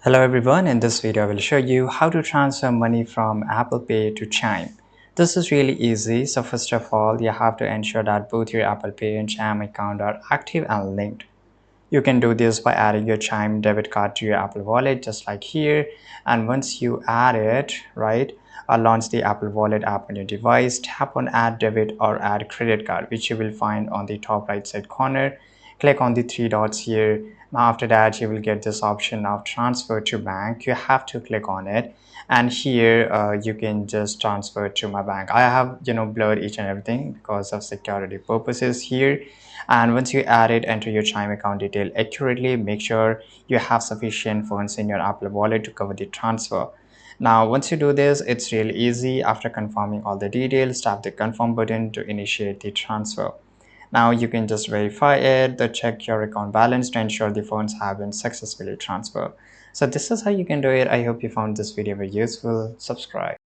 Hello everyone, in this video I will show you how to transfer money from Apple Pay to Chime. This is really easy. So first of all, you have to ensure that both your Apple Pay and Chime account are active and linked. You can do this by adding your Chime debit card to your Apple Wallet just like here. And once you add it, right, launch the Apple Wallet app on your device, tap on add debit or add credit card, which you will find on the top right side corner. Click on the three dots here. Now after that you will get this option of transfer to bank. You have to click on it, and here you can just transfer to my bank. I have blurred each and everything because of security purposes here. And once you add it, enter your Chime account detail accurately. Make sure you have sufficient funds in your Apple Wallet to cover the transfer. Now once you do this, it's really easy. After confirming all the details, tap the confirm button to initiate the transfer. Now you can just verify it, check your account balance to ensure the funds have been successfully transferred. So this is how you can do it. I hope you found this video very useful. Subscribe.